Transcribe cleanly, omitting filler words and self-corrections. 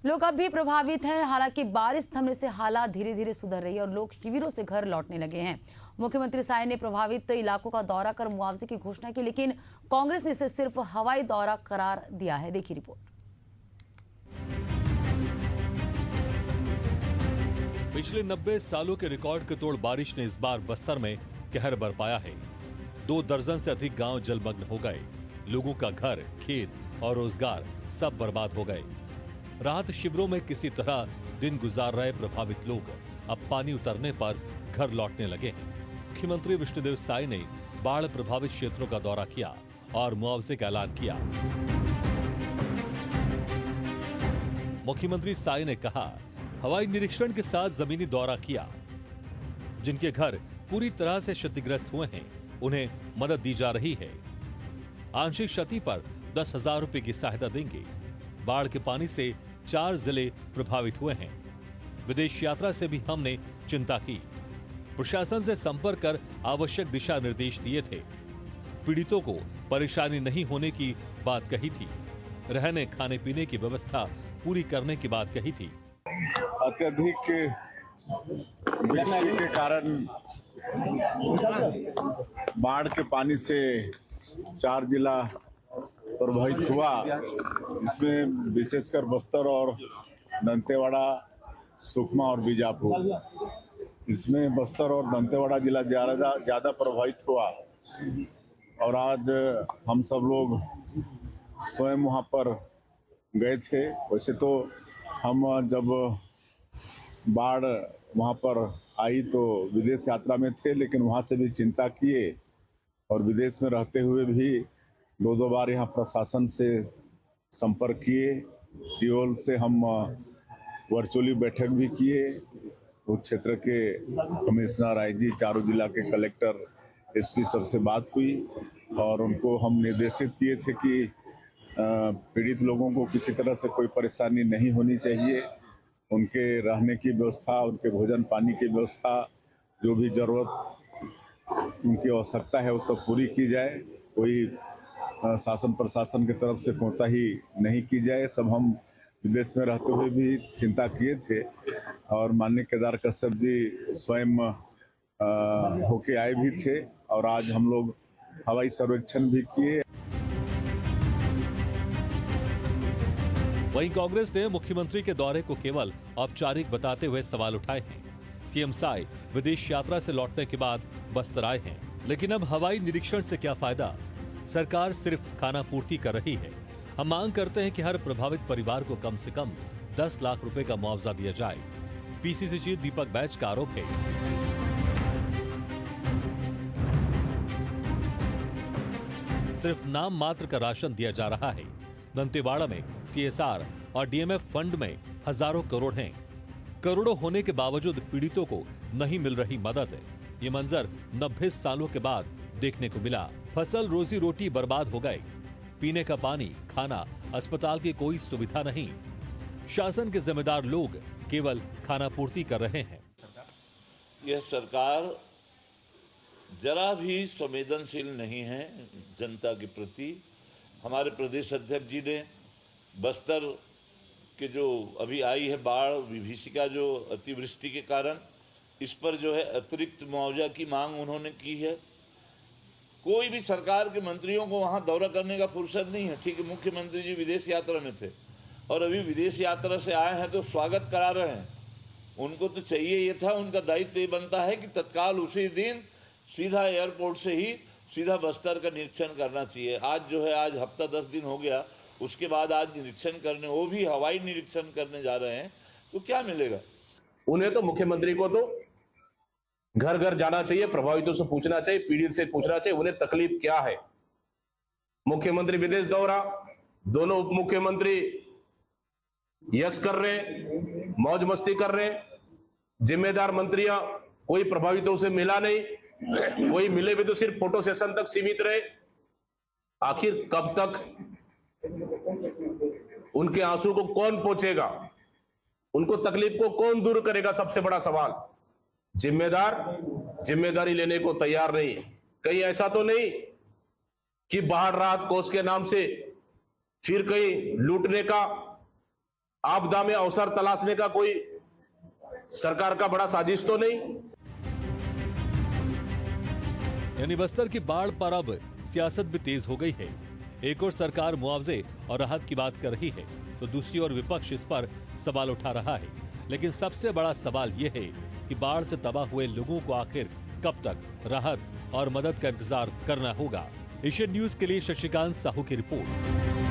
लोग अब भी प्रभावित हैं। हालांकि बारिश थमने से हालात धीरे धीरे सुधर रही है और लोग शिविरों से घर लौटने लगे हैं। मुख्यमंत्री साय ने प्रभावित इलाकों का दौरा कर मुआवजे की घोषणा की, लेकिन कांग्रेस ने इसे सिर्फ हवाई दौरा करार दिया है। देखिए रिपोर्ट। पिछले 90 सालों के रिकॉर्ड के तोड़ बारिश ने इस बार बस्तर में कहर बरपाया है। 2 दर्जन से अधिक गांव जलमग्न हो गए। लोगों का घर, खेत और रोजगार सब बर्बाद हो गए। राहत शिविरों में किसी तरह दिन गुजार रहे प्रभावित लोग अब पानी उतरने पर घर लौटने लगे हैं। मुख्यमंत्री विष्णुदेव साय ने बाढ़ प्रभावित क्षेत्रों का दौरा किया और मुआवजे का ऐलान किया। मुख्यमंत्री साय ने कहा, हवाई निरीक्षण के साथ जमीनी दौरा किया। जिनके घर पूरी तरह से क्षतिग्रस्त हुए हैं उन्हें मदद दी जा रही है। आंशिक क्षति पर 10,000 रुपए की सहायता देंगे। बाढ़ के पानी से 4 जिले प्रभावित हुए हैं। विदेश यात्रा से भी हमने चिंता की। प्रशासन से संपर्क कर आवश्यक दिशा निर्देश दिए थे। पीड़ितों को परेशानी नहीं होने की बात कही थी। रहने खाने पीने की व्यवस्था पूरी करने की बात कही थी। अत्यधिक वृष्टि के कारण बाढ़ के पानी से 4 जिला प्रभावित हुआ, जिसमें विशेषकर बस्तर और दंतेवाड़ा, सुकमा और बीजापुर। इसमें बस्तर और दंतेवाड़ा जिला ज़्यादा प्रभावित हुआ और आज हम सब लोग स्वयं वहाँ पर गए थे। वैसे तो हम जब बाढ़ वहाँ पर आई तो विदेश यात्रा में थे, लेकिन वहाँ से भी चिंता किए और विदेश में रहते हुए भी 2 बार यहाँ प्रशासन से संपर्क किए। सियोल से हम वर्चुअली बैठक भी किए। उस क्षेत्र के कमिश्नर, आईजी, चारों जिला के कलेक्टर, एसपी सबसे बात हुई और उनको हम निर्देशित किए थे कि पीड़ित लोगों को किसी तरह से कोई परेशानी नहीं होनी चाहिए। उनके रहने की व्यवस्था, उनके भोजन पानी की व्यवस्था, जो भी जरूरत उनकी आवश्यकता है वो सब पूरी की जाए। कोई शासन प्रशासन की तरफ से कोताही नहीं की जाए। सब हम विदेश में रहते हुए भी चिंता किए थे और माननीय केदार कश्यप जी स्वयं होके आए भी थे और आज हम लोग हवाई सर्वेक्षण भी किए। वहीं कांग्रेस ने मुख्यमंत्री के दौरे को केवल औपचारिक बताते हुए सवाल उठाए हैं। सीएम साय विदेश यात्रा से लौटने के बाद बस्तर आए हैं, लेकिन अब हवाई निरीक्षण से क्या फायदा? सरकार सिर्फ खाना पूर्ति कर रही है। हम मांग करते हैं कि हर प्रभावित परिवार को कम से कम 10 लाख रुपए का मुआवजा दिया जाए। पीसीसी चीफ दीपक बैच का आरोप है, सिर्फ नाम मात्र का राशन दिया जा रहा है। दंतेवाड़ा में सीएसआर और डीएमएफ फंड में हजारों करोड़ हैं। करोड़ों होने के बावजूद पीड़ितों को नहीं मिल रही मदद। ये मंजर 90 सालों के बाद देखने को मिला। फसल, रोजी रोटी बर्बाद हो गए। पीने का पानी, खाना, अस्पताल की कोई सुविधा नहीं। शासन के जिम्मेदार लोग केवल खाना पूर्ति कर रहे हैं। यह सरकार जरा भी संवेदनशील नहीं है जनता के प्रति। हमारे प्रदेश अध्यक्ष जी ने बस्तर के जो अभी आई है बाढ़, विभीषिका जो अतिवृष्टि के कारण, इस पर जो है अतिरिक्त मुआवजा की मांग उन्होंने की है। कोई भी सरकार के मंत्रियों को वहां दौरा करने का फुर्सत नहीं है। ठीक है, मुख्यमंत्री जी विदेश यात्रा में थे और अभी विदेश यात्रा से आए हैं तो स्वागत करा रहे हैं। उनको तो चाहिए ये था, उनका दायित्व ये बनता है कि तत्काल उसी दिन सीधा एयरपोर्ट से ही सीधा बस्तर का निरीक्षण करना चाहिए। आज जो है, आज हफ्ता 10 दिन हो गया, उसके बाद आज निरीक्षण करने, वो भी हवाई निरीक्षण करने जा रहे हैं, तो क्या मिलेगा उन्हें? तो मुख्यमंत्री को तो घर घर जाना चाहिए, प्रभावितों से पूछना चाहिए, पीड़ित से पूछना चाहिए उन्हें तकलीफ क्या है। मुख्यमंत्री विदेश दौरा, दोनों उप मुख्यमंत्री यश कर रहे, मौज मस्ती कर रहे। जिम्मेदार मंत्रियां कोई प्रभावितों से मिला नहीं, कोई मिले भी तो सिर्फ फोटो सेशन तक सीमित रहे। आखिर कब तक उनके आंसू को कौन पोंछेगा? उनको तकलीफ को कौन दूर करेगा? सबसे बड़ा सवाल। जिम्मेदार जिम्मेदारी लेने को तैयार नहीं। कहीं ऐसा तो नहीं कि बाढ़ राहत कोष के नाम से फिर कहीं लूटने का आपदा में अवसर तलाशने का कोई सरकार का बड़ा साजिश तो नहीं। यानी बस्तर की बाढ़ पर अब सियासत भी तेज हो गई है। एक और सरकार मुआवजे और राहत की बात कर रही है तो दूसरी ओर विपक्ष इस पर सवाल उठा रहा है। लेकिन सबसे बड़ा सवाल यह है कि बाढ़ से तबाह हुए लोगों को आखिर कब तक राहत और मदद का इंतजार करना होगा। एशियन न्यूज के लिए शशिकांत साहू की रिपोर्ट।